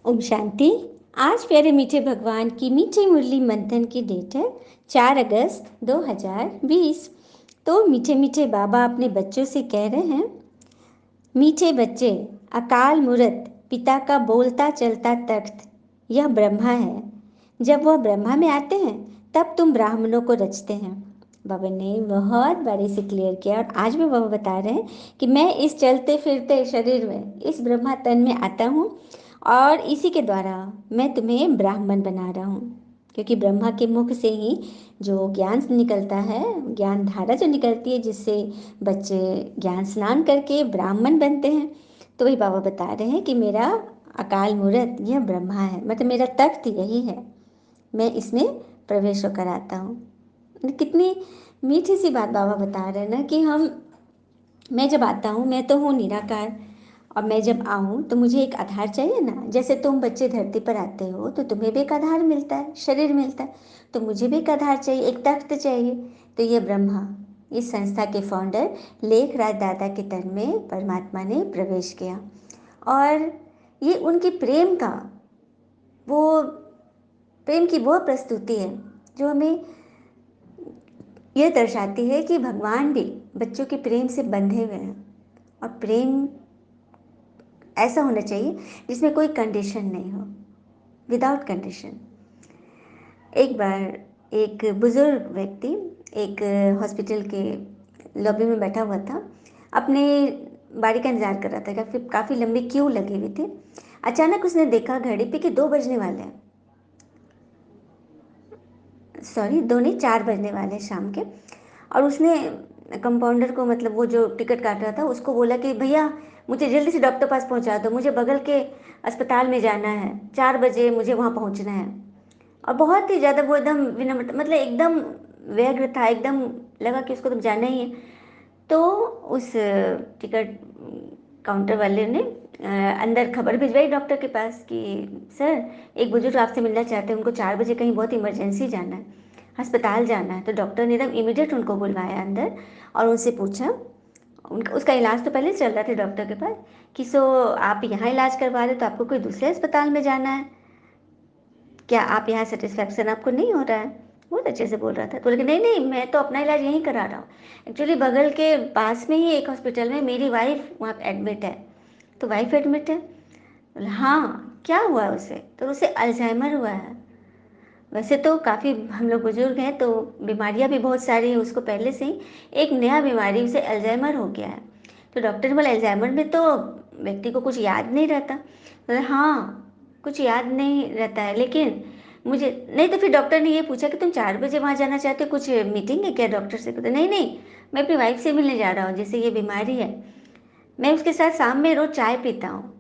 ओम शांति। आज प्यारे मीठे भगवान की मीठी मुरली मंथन की डेट है 4 अगस्त 2020। तो मीठे मीठे बाबा अपने बच्चों से कह रहे हैं, मीठे बच्चे, अकाल मूरत पिता का बोलता चलता तख्त यह ब्रह्मा है। जब वह ब्रह्मा में आते हैं तब तुम ब्राह्मणों को रचते हैं। बाबा ने बहुत बारी से क्लियर किया और आज भी बाबा बता रहे हैं कि मैं इस चलते फिरते शरीर में, इस ब्रह्मा तन में आता हूँ और इसी के द्वारा मैं तुम्हें ब्राह्मण बना रहा हूँ, क्योंकि ब्रह्मा के मुख से ही जो ज्ञान निकलता है, ज्ञान धारा जो निकलती है, जिससे बच्चे ज्ञान स्नान करके ब्राह्मण बनते हैं। तो वही बाबा बता रहे हैं कि मेरा अकाल मूरत यह ब्रह्मा है, मतलब मेरा तख्त यही है, मैं इसमें प्रवेश होकर आता हूँ। कितनी मीठी सी बात बाबा बता रहे हैं ना कि मैं जब आता हूँ, मैं तो हूँ निराकार, और मैं जब आऊँ तो मुझे एक आधार चाहिए ना। जैसे तुम बच्चे धरती पर आते हो तो तुम्हें भी एक आधार मिलता है, शरीर मिलता है, तो मुझे भी एक आधार चाहिए, एक तख्त चाहिए। तो ये ब्रह्मा, इस संस्था के फाउंडर लेख राज दादा के तन में परमात्मा ने प्रवेश किया, और ये उनकी वो प्रेम की वो प्रस्तुति है जो हमें यह दर्शाती है कि भगवान भी बच्चों के प्रेम से बंधे हुए हैं, और प्रेम ऐसा होना चाहिए जिसमें कोई कंडीशन नहीं हो, विदाउट कंडीशन। एक बार एक बुजुर्ग व्यक्ति एक हॉस्पिटल के लॉबी में बैठा हुआ था, अपने बारी का इंतजार कर रहा था, काफ़ी लंबी क्यू लगी हुई थी। अचानक उसने देखा घड़ी पे कि 2 बजने वाले हैं, सॉरी 2 नहीं 4 बजने वाले हैं शाम के। और उसने कंपाउंडर को, मतलब वो जो टिकट काट रहा था, उसको बोला कि भैया मुझे जल्दी से डॉक्टर पास पहुंचा दो, मुझे बगल के अस्पताल में जाना है, 4 बजे मुझे वहाँ पहुँचना है। और बहुत ही ज़्यादा वो एकदम विनम्र, मतलब एकदम व्यग्र था, एकदम लगा कि उसको तो जाना ही है। तो उस टिकट काउंटर वाले ने अंदर खबर भिजवाई डॉक्टर के पास कि सर, एक बुजुर्ग आपसे मिलना चाहते हैं, उनको 4 बजे कहीं बहुत इमरजेंसी जाना है, अस्पताल जाना है। तो डॉक्टर ने एकदम इमीडिएट उनको बुलवाया अंदर और उनसे पूछा, उनका उसका इलाज तो पहले चल रहा था डॉक्टर के पास, कि सो आप यहाँ इलाज करवा रहे तो आपको कोई दूसरे अस्पताल में जाना है क्या, आप यहाँ सेटिस्फैक्शन आपको नहीं हो रहा है। बहुत अच्छे से बोल रहा था। तो लेकिन नहीं नहीं, मैं तो अपना इलाज यहीं करा रहा हूँ, एक्चुअली बगल के पास में ही एक हॉस्पिटल में मेरी वाइफ वहाँ एडमिट है। तो वाइफ एडमिट है? बोले, हाँ, क्या हुआ है उसे? तो उसे अल्जाइमर हुआ है। वैसे तो काफ़ी हम लोग बुजुर्ग हैं तो बीमारियां भी बहुत सारी हैं उसको पहले से ही, एक नया बीमारी उसे अल्जाइमर हो गया है। तो डॉक्टर ने बोला अल्जाइमर में तो व्यक्ति को कुछ याद नहीं रहता। बोले हाँ, कुछ याद नहीं रहता है, लेकिन मुझे नहीं। तो फिर डॉक्टर ने ये पूछा कि तुम 4 बजे वहाँ जाना चाहते हो, कुछ मीटिंग है क्या डॉक्टर से? तो नहीं नहीं, मैं अपनी वाइफ से मिलने जा रहा हूँ, जैसे ये बीमारी है, मैं उसके साथ शाम में रोज़ चाय पीता हूँ,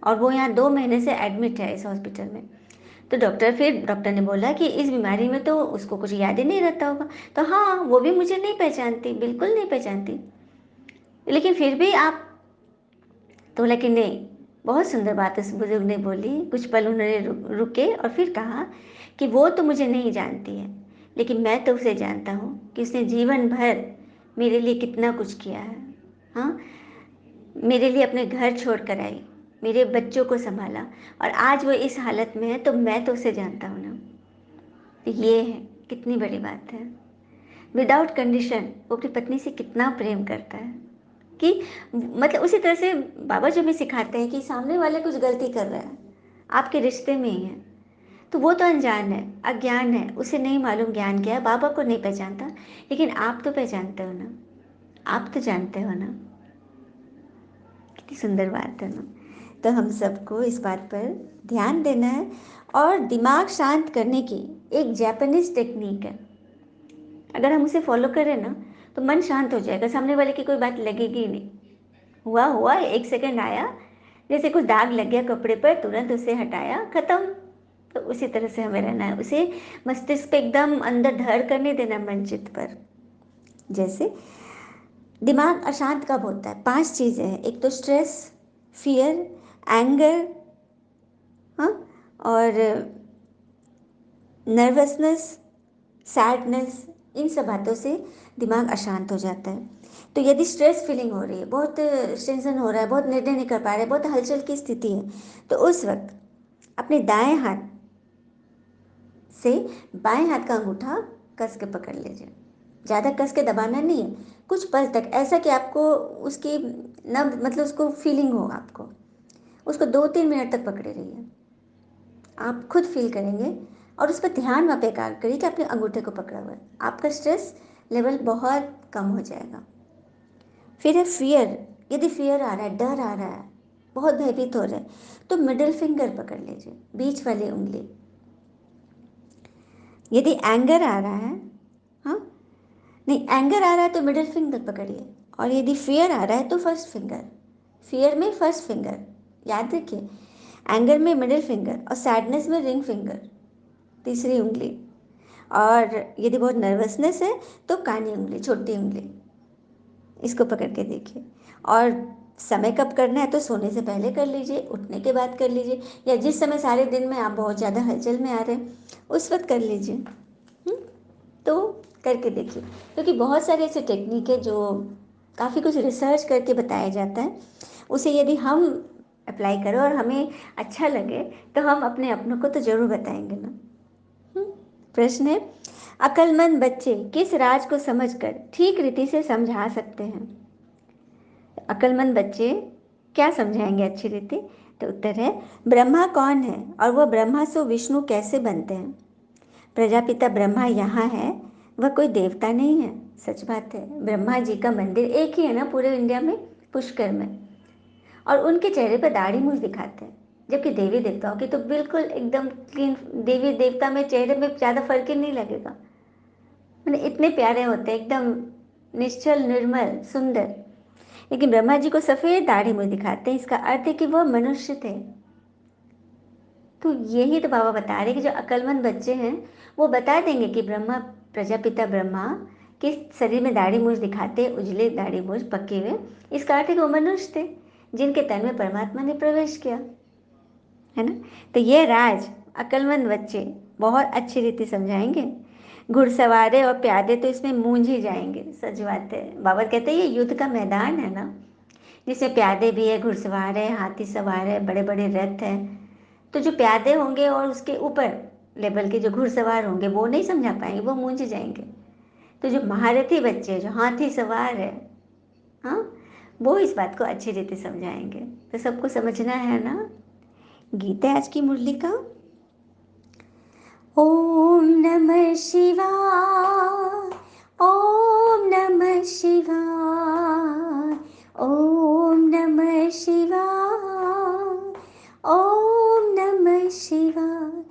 और वो यहाँ 2 महीने से एडमिट है इस हॉस्पिटल में। तो डॉक्टर ने बोला कि इस बीमारी में तो उसको कुछ याद ही नहीं रहता होगा। तो हाँ, वो भी मुझे नहीं पहचानती, बिल्कुल नहीं पहचानती, लेकिन फिर भी आप। तो बोला कि नहीं, बहुत सुंदर बात उस बुजुर्ग ने बोली। कुछ पल उन्होंने रुके और फिर कहा कि वो तो मुझे नहीं जानती है, लेकिन मैं तो उसे जानता हूँ कि उसने जीवन भर मेरे लिए कितना कुछ किया है। हाँ, मेरे लिए अपने घर छोड़ कर आई, मेरे बच्चों को संभाला, और आज वो इस हालत में है, तो मैं तो उसे जानता हूँ ना। तो ये है, कितनी बड़ी बात है। विदाउट कंडीशन वो अपनी पत्नी से कितना प्रेम करता है, कि मतलब उसी तरह से बाबा जो हमें सिखाते हैं कि सामने वाले कुछ गलती कर रहा है, आपके रिश्ते में ही है, तो वो तो अनजान है, अज्ञान है, उसे नहीं मालूम ज्ञान क्या है, बाबा को नहीं पहचानता, लेकिन आप तो पहचानते हो ना, आप तो जानते हो ना। कितनी सुंदर बात है ना। तो हम सबको इस बात पर ध्यान देना है, और दिमाग शांत करने की एक जापानीज टेक्निक है, अगर हम उसे फॉलो करें ना तो मन शांत हो जाएगा, सामने वाले की कोई बात लगेगी ही नहीं। हुआ हुआ, 1 सेकंड आया, जैसे कुछ दाग लग गया कपड़े पर, तुरंत उसे हटाया, खत्म। तो उसी तरह से हमें रहना है, उसे मस्तिष्क पे एकदम अंदर धर करने देना, मन चित्त पर। जैसे दिमाग अशांत कब होता है? 5 चीज़ें हैं, एक तो स्ट्रेस, फियर, एंगर, हाँ, और नर्वसनेस, सैडनेस, इन सब बातों से दिमाग अशांत हो जाता है। तो यदि स्ट्रेस फीलिंग हो रही है, बहुत टेंशन हो रहा है, बहुत निर्णय नहीं कर पा रहे, बहुत हलचल की स्थिति है, तो उस वक्त अपने दाएं हाथ से बाएं हाथ का अंगूठा कस के पकड़ लीजिए। ज़्यादा कस के दबाना नहीं है, कुछ पल तक, ऐसा कि आपको उसकी नब मतलब उसको फीलिंग हो, आपको उसको 2-3 मिनट तक पकड़े रहिए। आप खुद फील करेंगे और उस पर ध्यान वहाँ पे एकाग्र करिए कि अपने अंगूठे को पकड़ा हुआ है। आपका स्ट्रेस लेवल बहुत कम हो जाएगा। फिर है फियर। यदि फियर आ रहा है, डर आ रहा है, बहुत भयभीत हो रहे हैं, तो मिडिल फिंगर पकड़ लीजिए, बीच वाली उंगली। यदि एंगर आ रहा है, हाँ नहीं, एंगर आ रहा है तो मिडिल फिंगर पकड़िए, और यदि फियर आ रहा है तो फर्स्ट फिंगर। फियर में फर्स्ट फिंगर याद रखिए, एंगर में मिडिल फिंगर, और सैडनेस में रिंग फिंगर, तीसरी उंगली। और यदि बहुत नर्वसनेस है तो कानी उंगली, छोटी उंगली, इसको पकड़ के देखिए। और समय कब करना है तो सोने से पहले कर लीजिए, उठने के बाद कर लीजिए, या जिस समय सारे दिन में आप बहुत ज़्यादा हलचल में आ रहे हैं उस वक्त कर लीजिए। तो करके देखिए, क्योंकि बहुत सारे ऐसे टेक्निक है जो काफ़ी कुछ रिसर्च करके बताया जाता है, उसे यदि हम अप्लाई करें और हमें अच्छा लगे तो हम अपने अपनों को तो ज़रूर बताएंगे ना। प्रश्न है, अक्लमंद बच्चे किस राज को समझकर ठीक रीति से समझा सकते हैं? अक्लमंद बच्चे क्या समझाएंगे अच्छी रीति? तो उत्तर है, ब्रह्मा कौन है और वह ब्रह्मा से विष्णु कैसे बनते हैं। प्रजापिता ब्रह्मा यहाँ है, वह कोई देवता नहीं है। सच बात है, ब्रह्मा जी का मंदिर एक ही है ना पूरे इंडिया में, पुष्कर में, और उनके चेहरे पर दाढ़ी मूंछ दिखाते हैं, जबकि देवी देवताओं की तो बिल्कुल एकदम क्लीन, देवी देवता में चेहरे में ज़्यादा फर्क ही नहीं लगेगा, मैंने इतने प्यारे होते हैं, एकदम निश्चल, निर्मल, सुंदर। लेकिन ब्रह्मा जी को सफ़ेद दाढ़ी मूंछ दिखाते हैं, इसका अर्थ है कि वह मनुष्य थे। तो यही तो बाबा बता रहे कि जो अक्लमंद बच्चे हैं वो बता देंगे कि ब्रह्मा, प्रजापिता ब्रह्मा के शरीर में दाढ़ी मूंछ दिखाते, उजले दाढ़ी मूंछ पके हुए, इसका अर्थ है कि वो मनुष्य थे जिनके तन में परमात्मा ने प्रवेश किया, है ना। तो ये राज अक्लमंद बच्चे बहुत अच्छी रीति समझाएंगे। घुड़सवारे और प्यादे तो इसमें मूंझ ही जाएंगे, सच बात है। बाबा कहते हैं ये युद्ध का मैदान है ना, जिसमें प्यादे भी है, घुड़सवार है, हाथी सवार है, बड़े बड़े रथ हैं। तो जो प्यादे होंगे और उसके ऊपर लेवल के जो घुड़सवार होंगे वो नहीं समझा पाएंगे, वो मूंझ जाएंगे। तो जो महारथी बच्चे, जो हाथी सवार है, हाँ, वो इस बात को अच्छी रीति समझाएंगे। तो सबको समझना है ना। गीत है आज की मुरली का, ओम नमः शिवाय, ओम नमः शिवाय, ओम नमः शिवाय, ओम नमः शिवाय।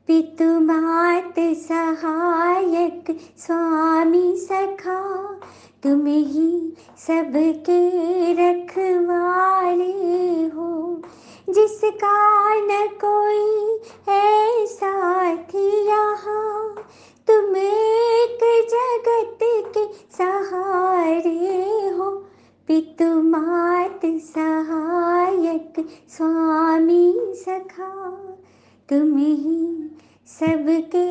पितु मात सहायक स्वामी सखा, तुम ही सबके रखवाले हो। जिसका न कोई है साथी यहाँ, तुम एक जगत के सहारे हो। पितु मात सहायक स्वामी सखा, तुम ही सबके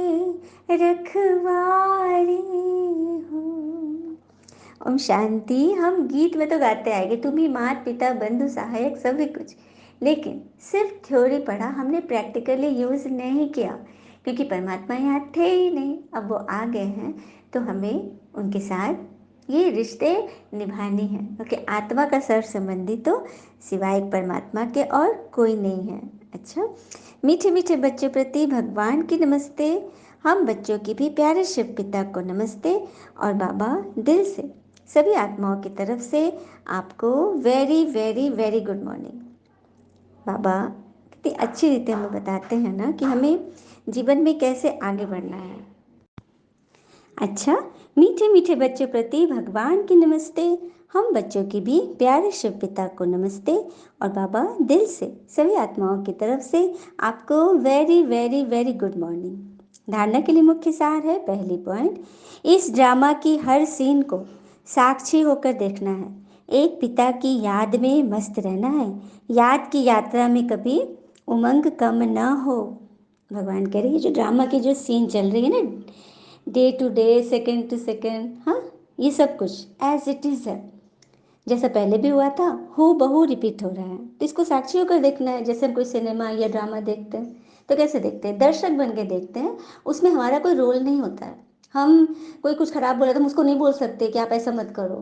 रखवाले हो। ओम शांति। हम गीत में तो गाते आएंगे, तुम ही माता पिता बंधु सहायक सभी कुछ, लेकिन सिर्फ थ्योरी पढ़ा, हमने प्रैक्टिकली यूज़ नहीं किया, क्योंकि परमात्मा यहाँ थे ही नहीं, अब वो आ गए हैं, तो हमें उनके साथ ये रिश्ते निभाने हैं, क्योंकि आत्मा का सर संबंधी तो सिवाय एक परमात्मा के और कोई नहीं है। अच्छा, मीठे मीठे बच्चों प्रति भगवान की नमस्ते। हम बच्चों की भी प्यारे शिव पिता को नमस्ते, और बाबा दिल से सभी आत्माओं की तरफ से आपको very very very good morning. बाबा कितनी अच्छी रीति हमें बताते हैं ना कि हमें जीवन में कैसे आगे बढ़ना है। अच्छा, मीठे मीठे बच्चों प्रति भगवान की नमस्ते। हम बच्चों की भी प्यारे शिव पिता को नमस्ते, और बाबा दिल से सभी आत्माओं की तरफ से आपको very very very good morning. धारणा के लिए मुख्य सार है, पहली पॉइंट, इस ड्रामा की हर सीन को साक्षी होकर देखना है। एक पिता की याद में मस्त रहना है। याद की यात्रा में कभी उमंग कम न हो। भगवान कह रही है, जो ड्रामा की जो सीन चल रही है ना, day to day, second to second, हाँ, ये सब कुछ एज इट इज़ है, जैसा पहले भी हुआ था हूबहू बहू रिपीट हो रहा है। तो इसको साक्षी होकर देखना है। जैसे हम कोई सिनेमा या ड्रामा देखते हैं तो कैसे देखते हैं, दर्शक बन के देखते हैं। उसमें हमारा कोई रोल नहीं होता है। हम, कोई कुछ खराब बोला तो हम उसको नहीं बोल सकते कि आप ऐसा मत करो,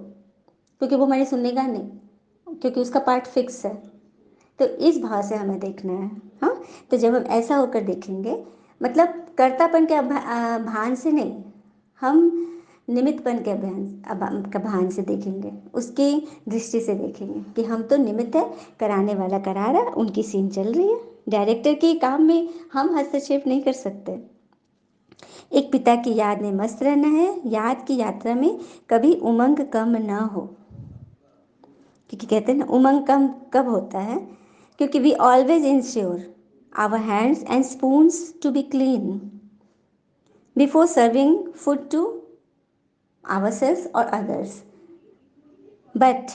क्योंकि वो हमारी सुनेगा नहीं, क्योंकि उसका पार्ट फिक्स है। तो इस भाव से हमें देखना है। हाँ, तो जब हम ऐसा होकर देखेंगे, मतलब कर्तापन के भान से नहीं, हम निमित्तपन के का भान से देखेंगे, उसकी दृष्टि से देखेंगे कि हम तो निमित्त है, कराने वाला करा रहा, उनकी सीन चल रही है, डायरेक्टर के काम में हम हस्तक्षेप नहीं कर सकते। एक पिता की याद में मस्त रहना है, याद की यात्रा में कभी उमंग कम ना हो। क्योंकि कहते हैं ना, उमंग कम कब होता है, क्योंकि we always ensure our hands and spoons to be clean before serving food to ourselves और अदर्स। बट,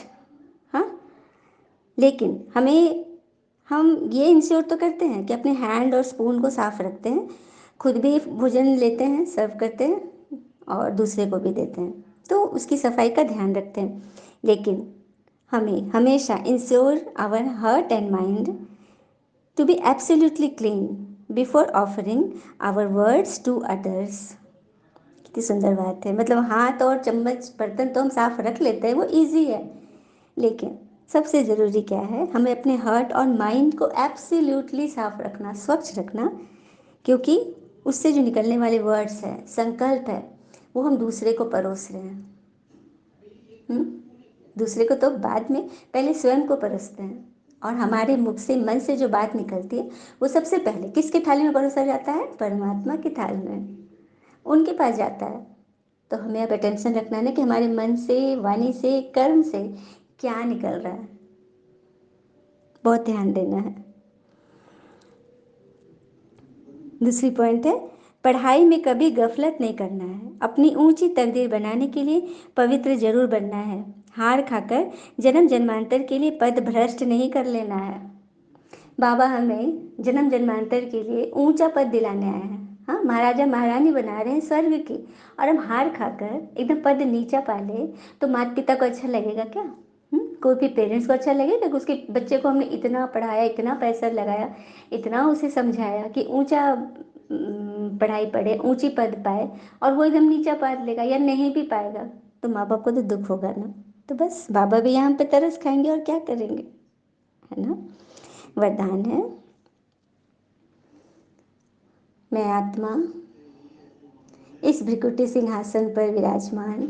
हाँ, लेकिन हम ये इंश्योर तो करते हैं कि अपने हैंड और स्पून को साफ रखते हैं, खुद भी भोजन लेते हैं, सर्व करते हैं और दूसरे को भी देते हैं, तो उसकी सफाई का ध्यान रखते हैं। लेकिन हमें हमेशा ensure our heart and mind to be absolutely clean before offering our words to others. कितनी सुंदर बात है। मतलब हाथ और चम्मच बर्तन तो हम साफ रख लेते हैं, वो इजी है, लेकिन सबसे ज़रूरी क्या है, हमें अपने हार्ट और माइंड को एब्सोल्युटली साफ रखना, स्वच्छ रखना, क्योंकि उससे जो निकलने वाले वर्ड्स हैं, संकल्प है, वो हम दूसरे को परोस रहे हैं। हम्म? दूसरे को तो बाद में, पहले स्वयं को परोसते हैं। और हमारे मुख से, मन से जो बात निकलती है, वो सबसे पहले किसके थाली में परोसा जाता है? परमात्मा की थाली में, उनके पास जाता है। तो हमें अब अटेंशन रखना है ना कि हमारे मन से, वाणी से, कर्म से क्या निकल रहा है, बहुत ध्यान देना है। दूसरी पॉइंट है, पढ़ाई में कभी गफलत नहीं करना है। अपनी ऊंची तकदीर बनाने के लिए पवित्र जरूर बनना है। हार खाकर जन्म जन्मांतर के लिए पद भ्रष्ट नहीं कर लेना है। बाबा हमें जन्म जन्मांतर के लिए ऊंचा पद दिलाने आए हैं। हाँ, महाराजा महारानी बना रहे हैं स्वर्ग की, और हम हार खाकर एकदम पद नीचा पा ले तो माता पिता को अच्छा लगेगा क्या? कोई भी पेरेंट्स को अच्छा लगेगा कि उसके बच्चे को हमने इतना पढ़ाया, इतना पैसा लगाया, इतना उसे समझाया कि ऊंचा पढ़ाई पढ़े, ऊंची पद पाए, और वो एकदम नीचा पद लेगा या नहीं भी पाएगा, तो माँ बाप को तो दुख होगा ना। तो बस बाबा भी यहाँ पे तरस खाएंगे और क्या करेंगे, है ना। वरदान है, मैं आत्मा इस भृकुटी सिंहासन पर विराजमान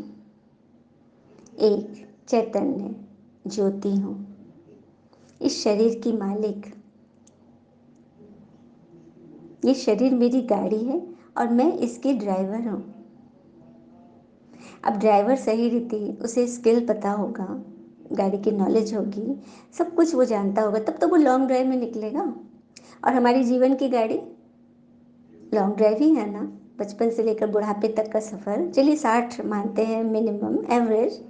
एक चैतन्य ज्योति हूँ, इस शरीर की मालिक। ये शरीर मेरी गाड़ी है और मैं इसकी ड्राइवर हूँ। अब ड्राइवर सही रीति, उसे स्किल पता होगा, गाड़ी की नॉलेज होगी, सब कुछ वो जानता होगा, तब तो वो लॉन्ग ड्राइव में निकलेगा। और हमारी जीवन की गाड़ी लॉन्ग ड्राइव ही है ना, बचपन से लेकर बुढ़ापे तक का सफ़र। चलिए 60 मानते हैं मिनिमम एवरेज,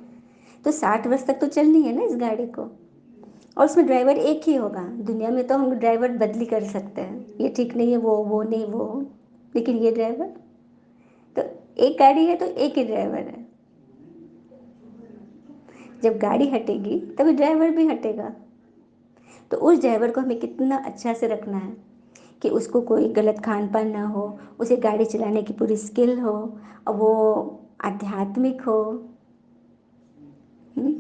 तो 60 वर्ष तक तो चलनी है ना इस गाड़ी को। और उसमें ड्राइवर एक ही होगा। दुनिया में तो हम ड्राइवर बदली कर सकते हैं, ये ठीक नहीं है, वो नहीं वो, लेकिन ये ड्राइवर तो एक गाड़ी है, तो एक ही ड्राइवर है। जब गाड़ी हटेगी तभी ड्राइवर भी हटेगा। तो उस ड्राइवर को हमें कितना अच्छा से रखना है कि उसको कोई गलत खान पान ना हो, उसे गाड़ी चलाने की पूरी स्किल हो, और वो आध्यात्मिक हो। हम्म?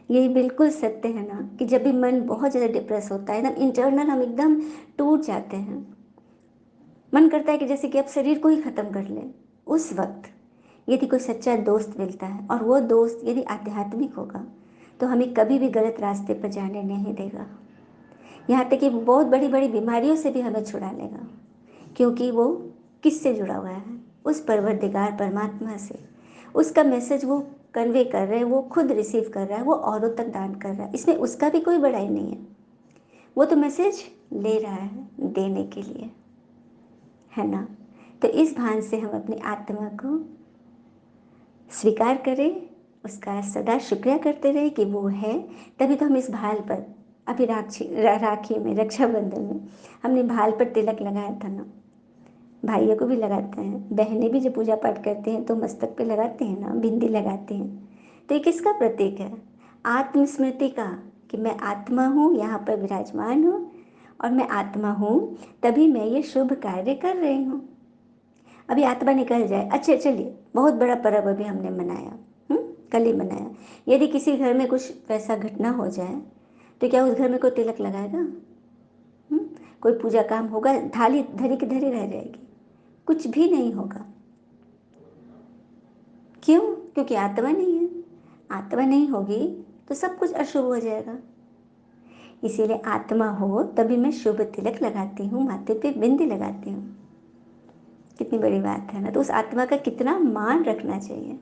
ये बिल्कुल सत्य है ना कि जब भी मन बहुत ज़्यादा डिप्रेस होता है, एकदम इंटरनल हम एकदम टूट जाते हैं, मन करता है कि जैसे कि अब शरीर को ही ख़त्म कर लें, उस वक्त यदि कोई सच्चा दोस्त मिलता है और वो दोस्त यदि आध्यात्मिक होगा, तो हमें कभी भी गलत रास्ते पर जाने नहीं देगा। यहाँ तक कि बहुत बड़ी बड़ी बीमारियों से भी हमें छुड़ा लेगा, क्योंकि वो किससे जुड़ा हुआ है? उस परवरदिगार परमात्मा से। उसका मैसेज वो कन्वे कर रहे हैं, वो खुद रिसीव कर रहा है, वो औरों तक दान कर रहा है, इसमें उसका भी कोई बड़ाई नहीं है। वो तो मैसेज ले रहा है देने के लिए, है ना। तो इस भान से हम अपनी आत्मा को स्वीकार करें, उसका सदा शुक्रिया करते रहे कि वो है। तभी तो हम इस भाल पर, अभी राखी में, रक्षाबंधन में हमने भाल पर तिलक लगाया था ना, भाइयों को भी लगाते हैं, बहनें भी जब पूजा पाठ करती हैं तो मस्तक पे लगाती हैं ना, बिंदी लगाती हैं। तो ये किसका प्रतीक है? आत्मस्मृति का, कि मैं आत्मा हूँ, यहाँ पर विराजमान हूँ और मैं आत्मा हूँ, तभी मैं ये शुभ कार्य कर रही हूँ। अभी आत्मा निकल जाए, अच्छे चलिए, बहुत बड़ा पर्व अभी हमने मनाया, कल ही मनाया। यदि किसी घर में कुछ वैसा घटना हो जाए तो क्या उस घर में कोई तिलक लगाएगा? कोई पूजा काम होगा? थाली धरी की धरी रह जाएगी, कुछ भी नहीं होगा। क्यों? क्योंकि आत्मा नहीं है। आत्मा नहीं होगी तो सब कुछ अशुभ हो जाएगा। इसीलिए आत्मा हो तभी मैं शुभ तिलक लगाती हूँ, माथे पे बिंदी लगाती हूँ। कितनी बड़ी बात है ना। तो उस आत्मा का कितना मान रखना चाहिए।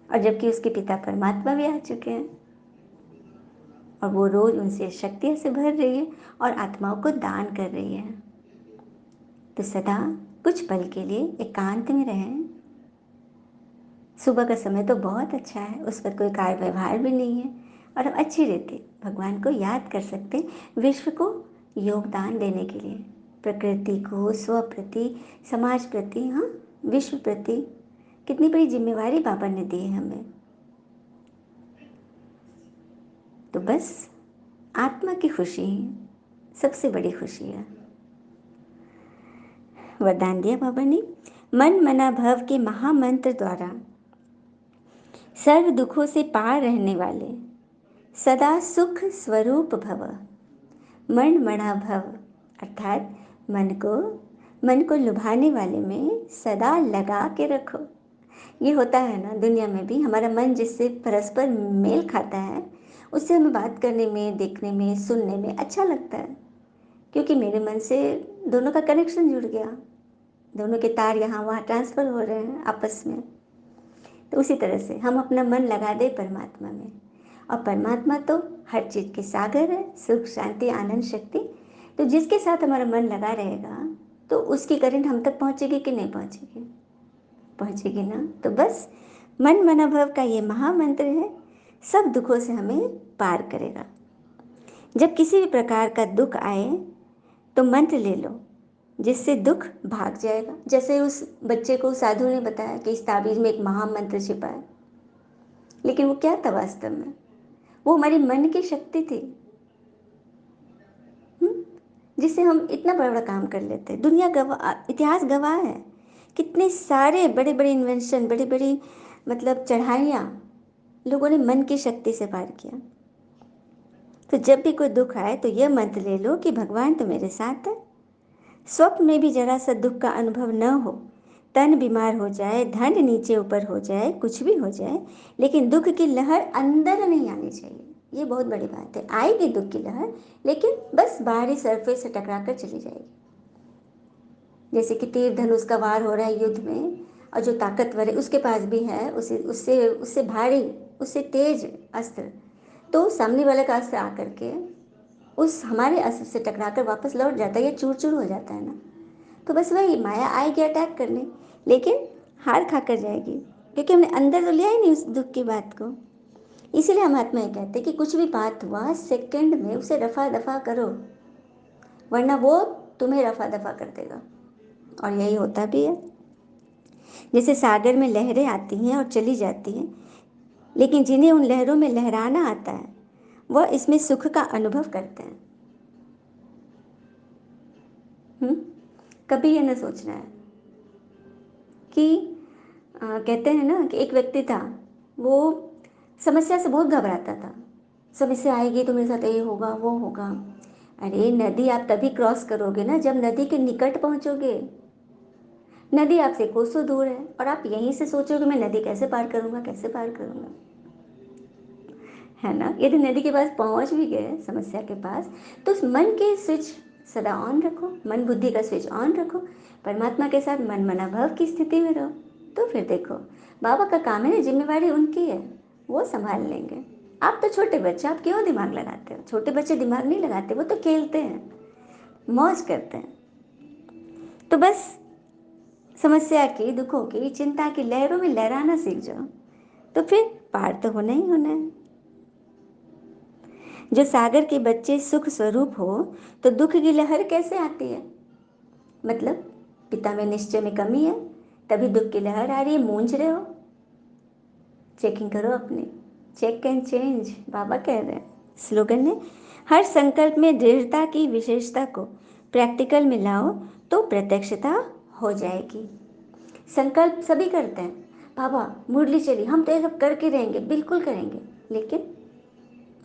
और जबकि उसके पिता परमात्मा भी आ चुके हैं और वो रोज उनसे शक्तियों से भर रही है और आत्माओं को दान कर रही है। तो सदा कुछ पल के लिए एकांत में रहें। सुबह का समय तो बहुत अच्छा है, उस पर कोई कार्य व्यवहार भी नहीं है और हम अच्छी रीति भगवान को याद कर सकते हैं, विश्व को योगदान देने के लिए, प्रकृति को, स्व प्रति, समाज प्रति, हाँ, विश्व प्रति। कितनी बड़ी जिम्मेवारी बाबा ने दी है हमें। तो बस आत्मा की खुशी सबसे बड़ी खुशी है। वरदान दिया बाबा ने, मन मना भव के महामंत्र द्वारा सर्व दुखों से पार रहने वाले सदा सुख स्वरूप भव। मन मना भव अर्थात मन को लुभाने वाले में सदा लगा के रखो। ये होता है ना दुनिया में भी, हमारा मन जिससे परस्पर मेल खाता है उससे हमें बात करने में, देखने में, सुनने में अच्छा लगता है, क्योंकि मेरे मन से दोनों का कनेक्शन जुड़ गया, दोनों के तार यहाँ वहाँ ट्रांसफ़र हो रहे हैं आपस में। तो उसी तरह से हम अपना मन लगा दें परमात्मा में, और परमात्मा तो हर चीज़ के सागर है, सुख शांति आनंद शक्ति। तो जिसके साथ हमारा मन लगा रहेगा तो उसकी करंट हम तक पहुँचेगी कि नहीं पहुँचेगी? पहुँचेगी ना। तो बस मन मनोभव का ये महामंत्र है, सब दुखों से हमें पार करेगा। जब किसी भी प्रकार का दुख आए तो मंत्र ले लो, जिससे दुख भाग जाएगा। जैसे उस बच्चे को साधु ने बताया कि इस ताबीज़ में एक महामंत्र छिपा है, लेकिन वो क्या था वास्तव में? वो हमारी मन की शक्ति थी, जिससे हम इतना बड़ा बड़ा काम कर लेते हैं। दुनिया गवाह, इतिहास गवाह है, कितने सारे बड़े बड़े इन्वेंशन, बड़ी बड़ी मतलब चढ़ाइयाँ लोगों ने मन की शक्ति से पार किया। तो जब भी कोई दुख आए तो यह मंत्र ले लो कि भगवान तो मेरे साथ है। स्वप्न में भी जरा सा दुख का अनुभव न हो, तन बीमार हो जाए, धन नीचे ऊपर हो जाए, कुछ भी हो जाए, लेकिन दुख की लहर अंदर नहीं आनी चाहिए। ये बहुत बड़ी बात है। आएगी दुख की लहर, लेकिन बस बाहरी सरफेस से टकरा कर चली जाएगी। जैसे कि तीर धनुष का वार हो रहा है युद्ध में, और जो ताकतवर है उसके पास भी है उसे उससे उससे भारी, उससे तेज अस्त्र, तो सामने वाले का अस्त्र आकर के उस हमारे अस्त्र से टकराकर वापस लौट जाता है, या चूर चूर हो जाता है ना। तो बस वही माया आएगी अटैक करने, लेकिन हार खा कर जाएगी, क्योंकि हमने अंदर तो लिया ही नहीं उस दुख की बात को। इसीलिए हम आत्मा ये कहते हैं कि कुछ भी बात हुआ सेकंड में उसे रफा दफा करो, वरना वो तुम्हें रफा दफा कर देगा। और यही होता भी है। जैसे सागर में लहरें आती हैं और चली जाती हैं, लेकिन जिन्हें उन लहरों में लहराना आता है वह इसमें सुख का अनुभव करते हैं। कभी ये न सोचना है कि कहते हैं ना कि एक व्यक्ति था, वो समस्या से बहुत घबराता था। समस्या आएगी तो मेरे साथ ये होगा वो होगा। अरे नदी आप तभी क्रॉस करोगे ना जब नदी के निकट पहुंचोगे। नदी आपसे कोसों दूर है और आप यहीं से सोचोगे मैं नदी कैसे पार करूंगा, कैसे पार करूंगा, है ना। यदि नदी के पास पहुंच भी गए, समस्या के पास, तो उस मन के स्विच सदा ऑन रखो, मन बुद्धि का स्विच ऑन रखो, परमात्मा के साथ मन मना भाव की स्थिति में रहो। तो फिर देखो, बाबा का काम है ना, जिम्मेवारी उनकी है, वो संभाल लेंगे। आप तो छोटे बच्चे, आप क्यों दिमाग लगाते हो? छोटे बच्चे दिमाग नहीं लगाते, वो तो खेलते हैं, मौज करते हैं। तो बस समस्या की, दुखों की, चिंता की लहरों में लहराना सीख जाओ, तो फिर पार तो होना ही होना है। जो सागर के बच्चे सुख स्वरूप हो तो दुख की लहर कैसे आती है? मतलब पिता में निश्चय में कमी है, तभी दुख की लहर आ रही है, मूंझ रहे हो, चेकिंग करो अपनी। चेक एंड चेंज बाबा कह रहे हैं। स्लोगन है, हर संकल्प में दृढ़ता की विशेषता को प्रैक्टिकल में लाओ तो प्रत्यक्षता हो जाएगी। संकल्प सभी करते हैं, बाबा मुरली चली, हम तो ये सब करके रहेंगे, बिल्कुल करेंगे, लेकिन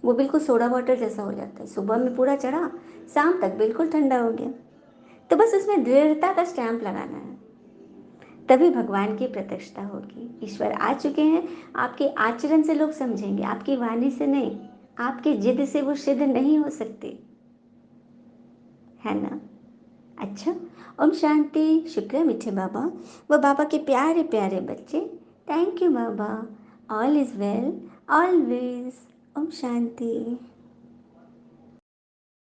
वो बिल्कुल सोडा वाटर जैसा हो जाता है। सुबह में पूरा चढ़ा, शाम तक बिल्कुल ठंडा हो गया। तो बस उसमें दृढ़ता का स्टैंप लगाना है, तभी भगवान की प्रत्यक्षता होगी। ईश्वर आ चुके हैं, आपके आचरण से लोग समझेंगे, आपकी वाणी से नहीं, आपकी जिद से वो सिद्ध नहीं हो सकती, है ना। अच्छा, ओम शांति। शुक्रिया मीठे बाबा, वो बाबा के प्यारे प्यारे बच्चे। थैंक यू बाबा। All is well always. Om Shanti.